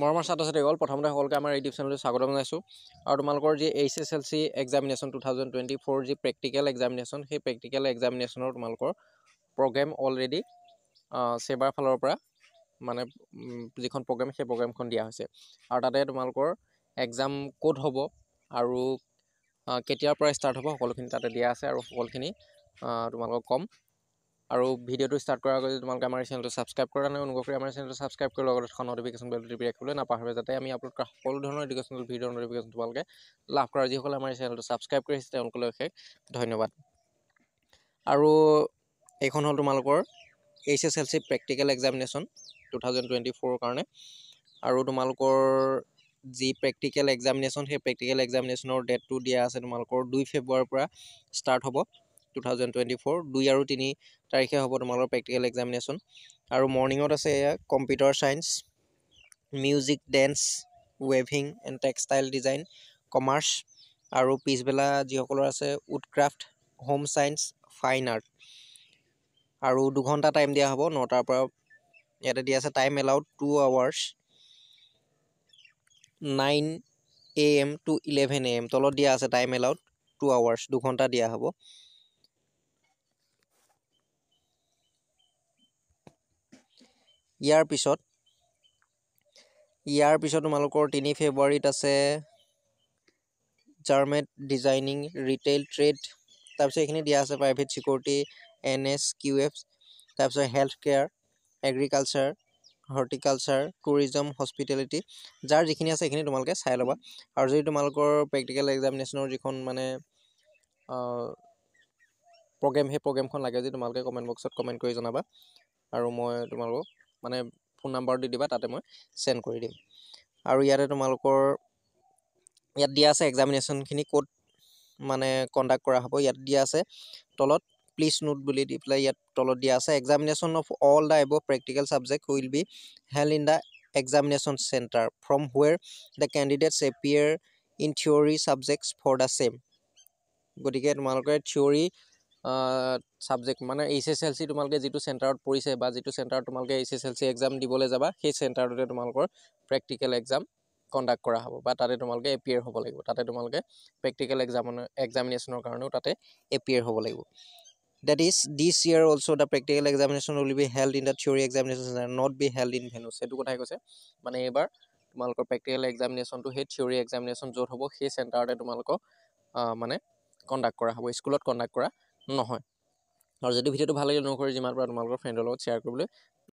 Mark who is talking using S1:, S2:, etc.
S1: মৰমৰ ছাত্ৰ-ছাত্ৰীসকল প্ৰথমতে সকলোকে আমাৰ ইউটিউব চেনেলটো স্বাগতম জনাইছোঁ আৰু তোমালোকৰ যি HSLC এক্সামিনেশ্যন 2024 যি প্ৰেক্টিকেল এক্সামিনেশ্যন সেই প্ৰেক্টিকেল এক্সামিনেশ্যনৰ তোমালোকৰ প্ৰগ্ৰেম অলৰেডি সেবাৰ ফালৰ পৰা মানে যিখন প্ৰগ্ৰেম সেই প্ৰগ্ৰেমখন দিয়া হৈছে আৰু তাতে তোমালোকৰ এক্সাম ক'ত হ'ব আৰু কেতিয়াৰ পৰা ষ্টাৰ্ট হ'ব সকলোখিনি তাতে দিয়া আছে আৰু সকলোখিনি তোমালোকক ক'ম আৰু ভিডিঅ'টো ষ্টাৰ্ট কৰাৰ আগতে তোমালোকে আমাৰ চেনেলটো ছাবস্ক্ৰাইব কৰা নাই অনুগ্ৰহ কৰি আমাৰ চেনেলটো ছাবস্ক্ৰাইব কৰি লগত এখন নটিফিকেশ্যন বেলটো টিপি ৰাখিবলৈ নাপাহৰিবা যাতে আমি আপলোড কৰা সকলো ধৰণৰ এডুকেশ্যনেল ভিডিঅ'ৰ নটিফিকেশ্যন তোমালোকে লাভ কৰা যিসকলে আমাৰ চেনেলটো ছাবস্ক্ৰাইব কৰিছে তেওঁলোকলৈ অশেষ ধন্যবাদ আৰু এইখন হ'ল তোমালোকৰ HSLC প্ৰেক্টিকেল এক্সামিনেশ্যন 2024 কাৰণে আৰু তোমালোকৰ যি প্ৰেক্টিকেল এক্সামিনেশ্যন সেই প্ৰেক্টিকেল এক্সামিনেশ্যনৰ ডেটটো দিয়া আছে তোমালোকৰ 2 ফেব্ৰুৱাৰীৰ পৰা ষ্টাৰ্ট হ'ব 2024 2 আৰু 3 তাৰিখে হ'ব তোমালোকৰ প্ৰেক্টিকেল এক্সামিনেশ্যন আৰু মৰ্ণিঙত আছে এয়া কম্পিউটাৰ ছায়েন্স মিউজিক ডেন্স ৱেভিং এণ্ড টেক্সটাইল ডিজাইন কমাৰ্চ আৰু পিছবেলা যিসকলৰ আছে woodcraft home science fine art আৰু 2 ঘণ্টা টাইম দিয়া হ'ব 9টাৰ পৰা ইয়াতে দিয়া আছে time allowed 2 hours 9 AM to 11 AM তলত দিয়া আছে টাইম এলাউড 2 আৱাৰ্ছ 2 ঘণ্টা দিয়া হ'ব ইয়াৰ পিছত তোমালোকৰ 3 ফেব্ৰুৱাৰীত আছে জাৰ্মেট ডিজাইনিং ৰিটেইল ট্ৰেড তাৰপিছত এইখিনি দিয়া আছে প্ৰাইভেট চিকিউৰিটি NSQF তাৰপিছত health care agriculture horticulture tourism hospitality যাৰ যিখিনি আছে সেইখিনি তোমালোকে চাই ল'বা আৰু যদি তোমালোকৰ প্ৰেক্টিকেল এক্সামিনেশ্যনৰ যিখন মানে প্ৰগ্ৰেম সেই প্ৰগ্ৰেমখন লাগে যদি তোমালোকে কমেণ্ট বক্সত কমেণ্ট কৰি জনাবা আৰু মই তোমালোকক মানে ফোন নাম্বাৰ দি দিবা তাতে মই চেণ্ড কৰি দিম আৰু ইয়াতে তোমালোকৰ ইয়াত দিয়া আছে এক্সামিনেশ্যনখিনি ক'ত মানে কণ্ডাক্ট কৰা হ'ব ইয়াত দিয়া আছে তলত প্লিজ নোট বুলি দি পেলাই ইয়াত তলত দিয়া আছে examination of all the above practical subject will be held in the examination centre from where the candidates appear in theory subjects for the same গতিকে তোমালোকে থিয়ৰী ছাবজেক্ট মানে HSLC তোমালোকে যিটো চেণ্টাৰত পৰিছে বা যিটো চেণ্টাৰত তোমালোকে HSLC এক্সাম দিবলৈ যাবা সেই চেণ্টাৰটোতে তোমালোকৰ প্ৰেক্টিকেল এক্সাম কণ্ডাক্ট কৰা হ'ব বা তাতে তোমালোকে এপিয়াৰ হ'ব লাগিব তাতে তোমালোকে প্ৰেক্টিকেল এক্সামিনেশ্যনৰ কাৰণেও তাতে এপিয়াৰ হ'ব লাগিব that is this year also the practical examination will be held in the theory examination center not be held in venues সেইটো কথাই কৈছে মানে এবাৰ তোমালোকৰ প্ৰেক্টিকেল এক্সামিনেশ্যনটো সেই থিয়ৰী এক্সামিনেশ্যন য'ত হ'ব সেই চেণ্টাৰতে তোমালোকক মানে কণ্ডাক্ট কৰা হ'ব স্কুলত কণ্ডাক্ট কৰা নহয় আৰু যদি ভিডিঅ'টো ভাল লাগিলে অনুগ্ৰহ কৰি যিমান পাৰা তোমালোকৰ ফ্ৰেণ্ডৰ লগত শ্বেয়াৰ কৰিবলৈ